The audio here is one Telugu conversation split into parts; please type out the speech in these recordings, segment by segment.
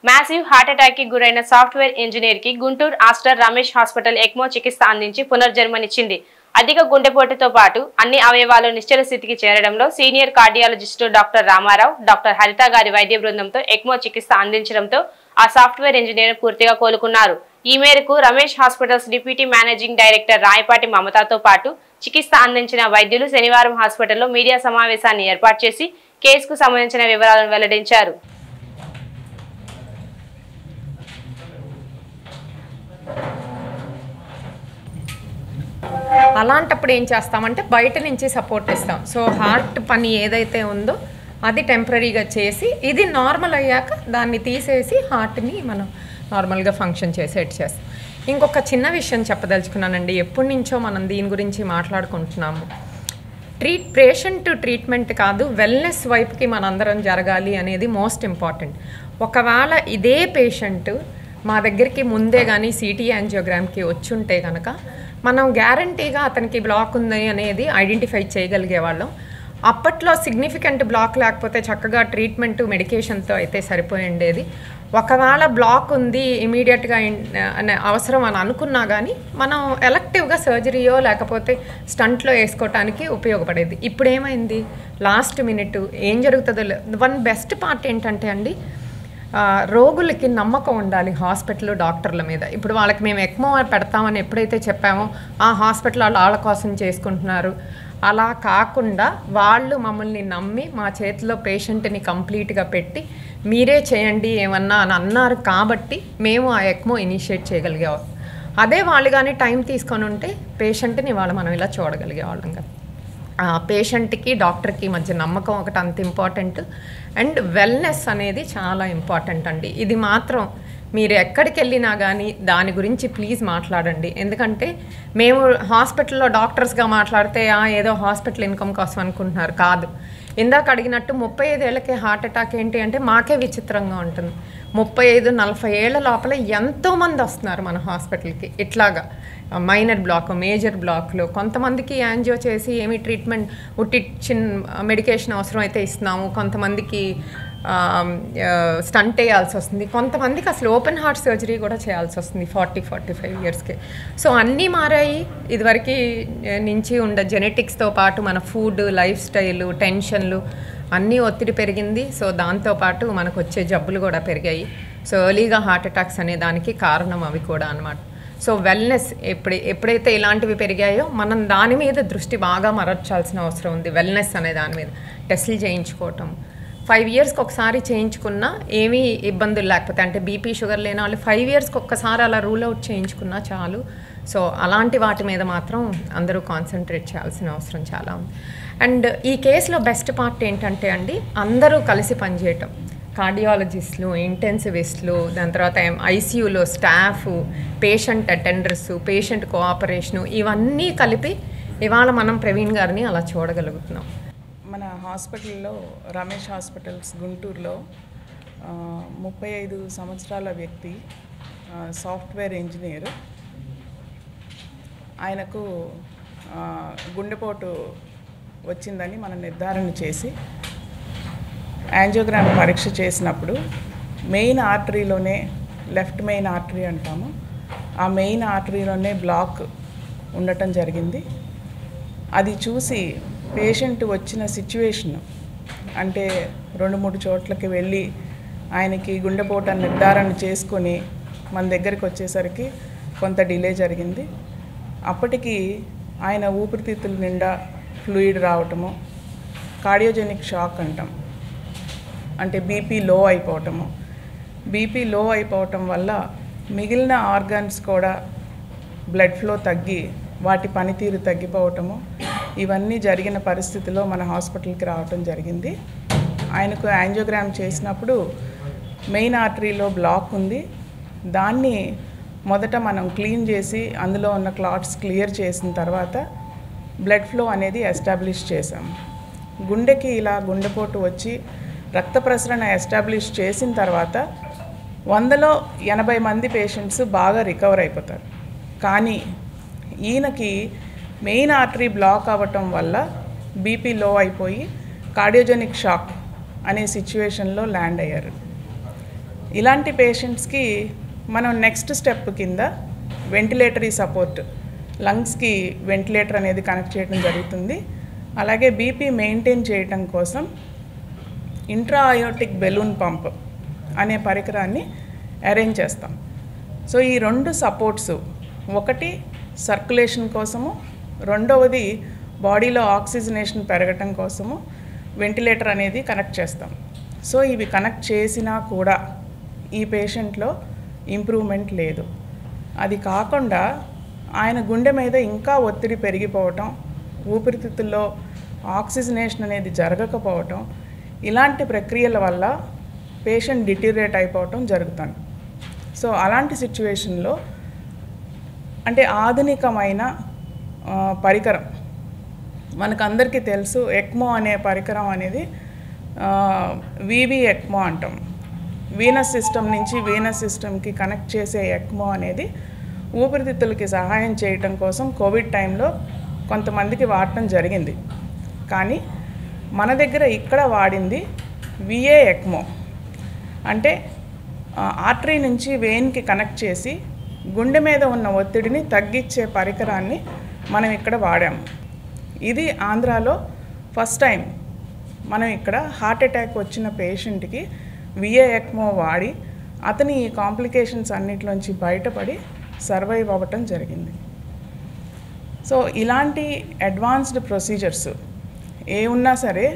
మ్యాసివ్ హార్ట్ అటాక్ కి గురైన సాఫ్ట్వేర్ ఇంజనీర్ కి Guntur Aster Ramesh hospital ECMO చికిత్స అందించి పునర్జన్మనిచ్చింది. అధిక గుండెపోటుతో పాటు అన్ని అవయవాలు నిశ్చల స్థితికి చేరడంలో senior cardiologist doctor Ramarao, doctor Haritha గారి వైద్య బృందంతో ఎక్మో చికిత్స అందించడంతో ఆ సాఫ్ట్వేర్ ఇంజనీర్ పూర్తిగా కోలుకున్నారు. ఈ మేరకు Ramesh hospitals deputy managing director Rayapati మమతాతో పాటు చికిత్స అందించిన వైద్యులు శనివారం హాస్పిటల్లో మీడియా సమావేశాన్ని ఏర్పాటు చేసి కేసుకు సంబంధించిన వివరాలను వెల్లడించారు. అలాంటప్పుడు ఏం చేస్తామంటే బయట నుంచి సపోర్ట్ ఇస్తాం. సో హార్ట్ పని ఏదైతే ఉందో అది టెంపరీగా చేసి ఇది నార్మల్ అయ్యాక దాన్ని తీసేసి హార్ట్ని మనం నార్మల్గా ఫంక్షన్ చేసేట్టు చేస్తాం. ఇంకొక చిన్న విషయం చెప్పదలుచుకున్నానండి. ఎప్పటి నుంచో మనం దీని గురించి మాట్లాడుకుంటున్నాము. పేషెంట్ ట్రీట్మెంట్ కాదు, వెల్నెస్ వైపుకి మనందరం జరగాలి అనేది మోస్ట్ ఇంపార్టెంట్. ఒకవేళ ఇదే పేషెంట్ మా దగ్గరికి ముందే కానీ సిటీ యాంజియోగ్రామ్కి వచ్చుంటే కనుక మనం గ్యారంటీగా అతనికి బ్లాక్ ఉంది అనేది ఐడెంటిఫై చేయగలిగే వాళ్ళం. అప్పట్లో సిగ్నిఫికెంట్ బ్లాక్ లేకపోతే చక్కగా ట్రీట్మెంట్ మెడికేషన్తో అయితే సరిపోయి ఉండేది. ఒకవేళ బ్లాక్ ఉంది ఇమీడియట్గా అవసరం అని అనుకున్నా కానీ మనం ఎలక్టివ్గా సర్జరీయో లేకపోతే స్టంట్లో వేసుకోవటానికి ఉపయోగపడేది. ఇప్పుడు ఏమైంది, లాస్ట్ మినిట్ ఏం జరుగుతుందో. వన్ బెస్ట్ పార్ట్ ఏంటంటే అండి, రోగులకి నమ్మకం ఉండాలి హాస్పిటల్ డాక్టర్ల మీద. ఇప్పుడు వాళ్ళకి మేము ఎక్మో పెడతామని ఎప్పుడైతే చెప్పామో ఆ హాస్పిటల్ వాళ్ళ కోసం చేసుకుంటున్నారు. అలా కాకుండా వాళ్ళు మమ్మల్ని నమ్మి మా చేతిలో పేషెంట్ని కంప్లీట్గా పెట్టి మీరే చేయండి ఏమన్నా అని అన్నారు కాబట్టి మేము ఆ ఎక్మో ఇనిషియేట్ చేయగలిగేవాళ్ళం. అదే వాళ్ళు కానీ టైం తీసుకొని ఉంటే పేషెంట్ని వాళ్ళు మనం ఇలా చూడగలిగేవాళ్ళం కదా. పేషెంట్కి డాక్టర్కి మధ్య నమ్మకం ఒకటి అంత ఇంపార్టెంట్. అండ్ వెల్నెస్ అనేది చాలా ఇంపార్టెంట్ అండి. ఇది మాత్రం మీరు ఎక్కడికి వెళ్ళినా కానీ దాని గురించి ప్లీజ్ మాట్లాడండి. ఎందుకంటే మేము హాస్పిటల్లో డాక్టర్స్గా మాట్లాడితే ఏదో హాస్పిటల్ ఇన్కమ్ కోసం అనుకుంటున్నారు, కాదు. ఇందాక అడిగినట్టు 35 ఏళ్ళకే హార్ట్ అటాక్ ఏంటి అంటే మాకే విచిత్రంగా ఉంటుంది. 35-40 ఏళ్ల లోపల ఎంతోమంది వస్తున్నారు మన హాస్పిటల్కి ఇట్లాగా మైనర్ బ్లాక్, మేజర్ బ్లాక్లో. కొంతమందికి యాంజియో చేసి ఏమి ట్రీట్మెంట్ మెడికేషన్ అవసరం అయితే ఇస్తున్నాము, కొంతమందికి స్టంట్ వేయాల్సి వస్తుంది, కొంతమందికి అసలు ఓపెన్ హార్ట్ సర్జరీ కూడా చేయాల్సి వస్తుంది 40-45 ఇయర్స్కి. సో అన్నీ మారాయి. ఇదివరకు నుంచి ఉండే జెనెటిక్స్తో పాటు మన ఫుడ్, లైఫ్ స్టైలు, టెన్షన్లు అన్నీ ఒత్తిడి పెరిగింది. సో దాంతోపాటు మనకు వచ్చే జబ్బులు కూడా పెరిగాయి. సో ఎర్లీగా హార్ట్ అటాక్స్ అనే దానికి కారణం అవి కూడా అన్నమాట. సో వెల్నెస్ ఎప్పుడైతే ఇలాంటివి పెరిగాయో మనం దాని మీద దృష్టి బాగా మరల్చాల్సిన అవసరం ఉంది. వెల్నెస్ అనే దాని మీద టెస్టులు చేయించుకోవటం 5 ఇయర్స్కి ఒకసారి చేయించుకున్నా ఏమీ ఇబ్బందులు లేకపోతే, అంటే బీపీ షుగర్ లేని వాళ్ళు 5 ఇయర్స్కి ఒక్కసారి అలా రూల్ అవుట్ చేయించుకున్నా చాలు. సో అలాంటి వాటి మీద మాత్రం అందరూ కాన్సన్ట్రేట్ చేయాల్సిన అవసరం చాలా ఉంది. అండ్ ఈ కేసులో బెస్ట్ పార్ట్ ఏంటంటే అండి, అందరూ కలిసి పనిచేయటం. కార్డియాలజిస్టులు, ఇంటెన్సివిస్టులు, దాని తర్వాత ఐసీయూలో staff, patient attenders, patient cooperation, ఇవన్నీ కలిపి ఇవాళ మనం ప్రవీణ్ గారిని అలా చూడగలుగుతున్నాం. మన హాస్పిటల్లో రమేష్ హాస్పిటల్స్ గుంటూరులో 35 సంవత్సరాల వ్యక్తి, సాఫ్ట్వేర్ ఇంజనీర్. ఆయనకు గుండెపోటు వచ్చిందని మనం నిర్ధారణ చేసి యాంజియోగ్రామ్ పరీక్ష చేసినప్పుడు మెయిన్ ఆర్టరీలోనే, లెఫ్ట్ మెయిన్ ఆర్టరీ అంటాము, ఆ మెయిన్ ఆర్టరీలోనే బ్లాక్ ఉండటం జరిగింది. అది చూసి పేషెంట్ వచ్చిన సిచ్యువేషన్, అంటే 2-3 చోట్లకి వెళ్ళి ఆయనకి గుండెపోటు నిర్ధారణ చేసుకొని మన దగ్గరికి వచ్చేసరికి కొంత డిలే జరిగింది. అప్పటికి ఆయన ఊపిరితిత్తుల నిండా ఫ్లూయిడ్ రావటము, కార్డియోజెనిక్ షాక్ అంటాం, అంటే బీపీ లో అయిపోవటము. బీపీ లో అయిపోవటం వల్ల మిగిలిన ఆర్గాన్స్ కూడా బ్లడ్ ఫ్లో తగ్గి వాటి పనితీరు తగ్గిపోవటము, ఇవన్నీ జరిగిన పరిస్థితిలో మన హాస్పిటల్కి రావటం జరిగింది. ఆయనకు యాంజియోగ్రామ్ చేసినప్పుడు మెయిన్ ఆర్టరీలో బ్లాక్ ఉంది. దాన్ని మొదట మనం క్లీన్ చేసి అందులో ఉన్న క్లాట్స్ క్లియర్ చేసిన తర్వాత బ్లడ్ ఫ్లో అనేది ఎస్టాబ్లిష్ చేసాం. గుండెకి ఇలా గుండెపోటు వచ్చి రక్త ప్రసరణ ఎస్టాబ్లిష్ చేసిన తర్వాత 100లో 80 మంది పేషెంట్స్ బాగా రికవర్ అయిపోతారు. కానీ ఈయనకి మెయిన్ ఆర్టరీ బ్లాక్ అవ్వటం వల్ల బీపీ లో అయిపోయి కార్డియోజెనిక్ షాక్ అనే సిచ్యువేషన్లో ల్యాండ్ అయ్యారు. ఇలాంటి పేషెంట్స్కి మనం నెక్స్ట్ స్టెప్ కింద వెంటిలేటరీ సపోర్ట్, లంగ్స్కి వెంటిలేటర్ అనేది కనెక్ట్ చేయడం జరుగుతుంది. అలాగే బీపీ మెయింటైన్ చేయడం కోసం ఇంట్రాయోటిక్ బెలూన్ పంప్ అనే పరికరాన్ని అరేంజ్ చేస్తాం. సో ఈ 2 సపోర్ట్స్, ఒకటి సర్క్యులేషన్ కోసము, రెండవది బాడీలో ఆక్సిజనేషన్ పెరగటం కోసము వెంటిలేటర్ అనేది కనెక్ట్ చేస్తాం. సో ఇవి కనెక్ట్ చేసినా కూడా ఈ పేషెంట్లో ఇంప్రూవ్మెంట్ లేదు. అది కాకుండా ఆయన గుండె మీద ఇంకా ఒత్తిడి పెరిగిపోవటం, ఊపిరితిత్తుల్లో ఆక్సిజనేషన్ అనేది జరగకపోవటం, ఇలాంటి ప్రక్రియల వల్ల పేషెంట్ డిటీరియేట్ అయిపోవటం జరుగుతుంది. సో అలాంటి సిచ్యువేషన్లో అంటే ఆధునికమైన పరికరం మనకందరికీ తెలుసు, ఎక్మో అనే పరికరం అనేది వివి ఎక్మో అంటాం. వీనస్ సిస్టమ్ నుంచి వీనస్ సిస్టమ్కి కనెక్ట్ చేసే ఎక్మో అనేది ఊపిరితిత్తులకి సహాయం చేయటం కోసం కోవిడ్ టైంలో కొంతమందికి వాడటం జరిగింది. కానీ మన దగ్గర ఇక్కడ వాడింది విఏ ఎక్మో, అంటే ఆర్టరీ నుంచి వెయిన్కి కనెక్ట్ చేసి గుండె మీద ఉన్న ఒత్తిడిని తగ్గించే పరికరాన్ని మనం ఇక్కడ వాడాము. ఇది ఆంధ్రాలో ఫస్ట్ టైం మనం ఇక్కడ హార్ట్ అటాక్ వచ్చిన పేషెంట్కి విఏ ఎక్మో వాడి అతని ఈ కాంప్లికేషన్స్ అన్నిటిలోంచి బయటపడి సర్వైవ్ అవ్వటం జరిగింది. సో ఇలాంటి అడ్వాన్స్డ్ ప్రొసీజర్స్ ఏ ఉన్నా సరే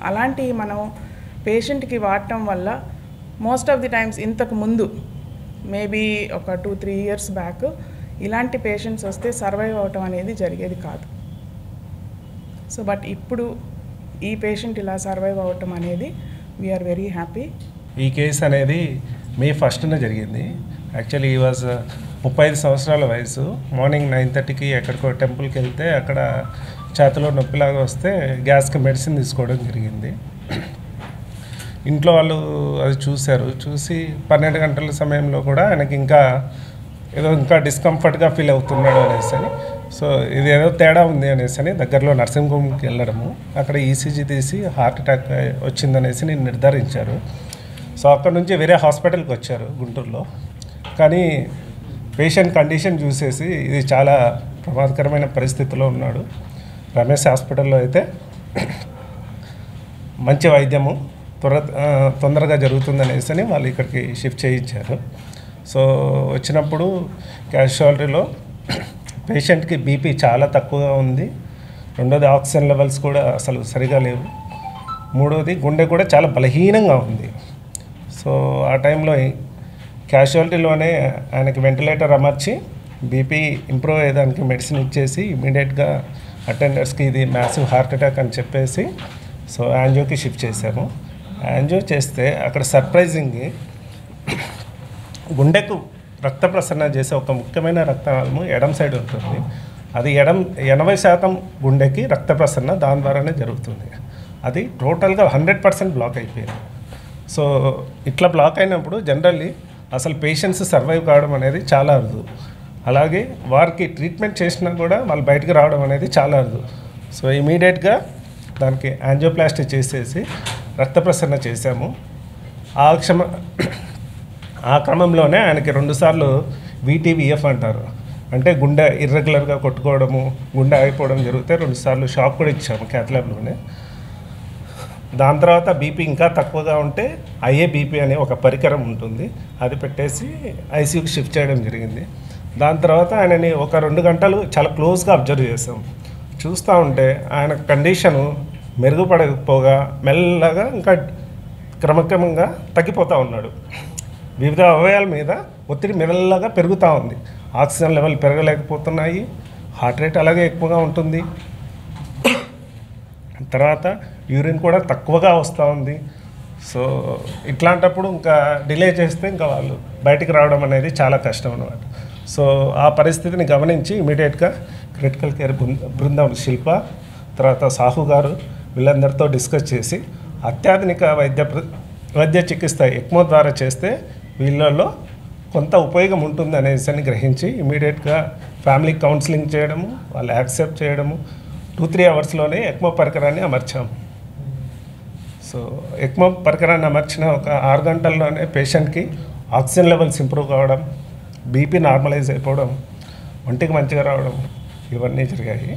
అలాంటి మనం పేషెంట్కి వాడటం వల్ల మోస్ట్ ఆఫ్ ది టైమ్స్ ఇంతకు ముందు మేబీ ఒక 2-3 years బ్యాక్ ఇలాంటి పేషెంట్స్ వస్తే సర్వైవ్ అవ్వటం అనేది జరిగేది కాదు. సో బట్ ఇప్పుడు ఈ పేషెంట్ ఇలా సర్వైవ్ అవ్వటం అనేది వీఆర్ వెరీ హ్యాపీ. ఈ కేసు అనేది May 1st జరిగింది. యాక్చువల్లీ ఈ వాజ్ 35 సంవత్సరాల వయసు. మార్నింగ్ 9:30కి ఎక్కడికో టెంపుల్కి వెళ్తే అక్కడ చేతిలో నొప్పిలాగా వస్తే గ్యాస్కి మెడిసిన్ తీసుకోవడం జరిగింది. ఇంట్లో వాళ్ళు అది చూశారు. చూసి 12 గంటల సమయంలో కూడా ఆయనకి ఇంకా డిస్కంఫర్ట్గా ఫీల్ అవుతున్నాడు అనేసి, సో ఇది ఏదో తేడా ఉంది అనేసి అని దగ్గరలో నర్సింగ్ హోమ్కి వెళ్ళడము, అక్కడ ఈసీజీ తీసి హార్ట్ అటాక్ వచ్చిందనేసి నేను నిర్ధారించారు. సో అక్కడ నుంచి వేరే హాస్పిటల్కి వచ్చారు గుంటూరులో. కానీ పేషెంట్ కండిషన్ చూసేసి ఇది చాలా ప్రమాదకరమైన పరిస్థితిలో ఉన్నాడు. రమేష్ హాస్పిటల్లో అయితే మంచి వైద్యము తొందరగా జరుగుతుందనేసి అని వాళ్ళు ఇక్కడికి షిఫ్ట్ చేయించారు. సో వచ్చినప్పుడు క్యాజువాలిటీలో పేషెంట్కి బీపీ చాలా తక్కువగా ఉంది, రెండోది ఆక్సిజన్ లెవెల్స్ కూడా అసలు సరిగా లేవు, మూడోది గుండె కూడా చాలా బలహీనంగా ఉంది. సో ఆ టైంలో క్యాజువాలిటీలోనే ఆయనకి వెంటిలేటర్ అమర్చి బీపీ ఇంప్రూవ్ అయ్యేదానికి మెడిసిన్ ఇచ్చేసి ఇమీడియట్గా అటెండర్స్కి ఇది మ్యాసివ్ హార్ట్ అటాక్ అని చెప్పేసి సో యాంజియోకి షిఫ్ట్ చేశాము. యాంజియో చేస్తే అక్కడ సర్ప్రైజింగ్గా గుండెకు రక్త ప్రసరణ చేసే ఒక ముఖ్యమైన రక్తనాళము ఎడమ సైడ్ ఉంటుంది. అది 80% గుండెకి రక్త ప్రసరణ దాని ద్వారానే జరుగుతుంది. అది టోటల్గా 100% బ్లాక్ అయిపోయింది. సో ఇట్లా బ్లాక్ అయినప్పుడు జనరల్లీ అసలు పేషెంట్స్ సర్వైవ్ కావడం అనేది చాలా అరుదు. అలాగే వారికి ట్రీట్మెంట్ చేసినా కూడా వాళ్ళు బయటకు రావడం అనేది చాలా అరుదు. సో ఇమీడియట్గా దానికి యాంజియోప్లాస్టీ చేసేసి రక్త ప్రసరణ చేశాము. ఆ క్రమంలోనే ఆయనకి 2 సార్లు VTVF అంటారు, అంటే గుండె ఇర్రెగ్యులర్గా కొట్టుకోవడము, గుండె ఆగిపోవడం జరిగితే 2 సార్లు షాక్ కూడా ఇచ్చాము క్యాథ్లాబ్లోనే. దాని తర్వాత బీపీ ఇంకా తక్కువగా ఉంటే IABP అనే ఒక పరికరం ఉంటుంది, అది పెట్టేసి ICUకి షిఫ్ట్ చేయడం జరిగింది. దాని తర్వాత ఆయనని ఒక 2 గంటలు చాలా క్లోజ్గా అబ్జర్వ్ చేసాం. చూస్తూ ఉంటే ఆయన కండిషను మెరుగుపడకపోగా మెల్లగా ఇంకా క్రమక్రమంగా తగ్గిపోతూ ఉన్నాడు. వివిధ అవయవాల మీద ఒత్తిడి మెల్లగా పెరుగుతూ ఉంది. ఆక్సిజన్ లెవెల్ పెరగలేకపోతున్నాయి, హార్ట్ రేట్ అలాగే ఎక్కువగా ఉంటుంది, తర్వాత యూరిన్ కూడా తక్కువగా వస్తూ ఉంది. సో ఇట్లాంటప్పుడు ఇంకా డిలే చేస్తే ఇంకా వాళ్ళు బయటికి రావడం అనేది చాలా కష్టం అన్నమాట. సో ఆ పరిస్థితిని గమనించి ఇమీడియట్గా క్రిటికల్ కేర్ బృందం శిల్ప, తర్వాత సాహు గారు వీళ్ళందరితో డిస్కస్ చేసి అత్యాధునిక వైద్య చికిత్స ఎక్మో ద్వారా చేస్తే వీళ్ళల్లో కొంత ఉపయోగం ఉంటుంది అనేసి గ్రహించి ఇమీడియట్గా ఫ్యామిలీ కౌన్సిలింగ్ చేయడము, వాళ్ళు యాక్సెప్ట్ చేయడము, 2-3 అవర్స్లోనే ఎక్మో పరికరాన్ని అమర్చాము. సో సో ఎక్మో పరికరాన్ని అమర్చిన ఒక 6 గంటల్లోనే పేషెంట్కి ఆక్సిజన్ లెవెల్స్ ఇంప్రూవ్ కావడం, బీపీ నార్మలైజ్ అయిపోవడం, ఒంటికి మంచిగా రావడం, ఇవన్నీ జరిగాయి.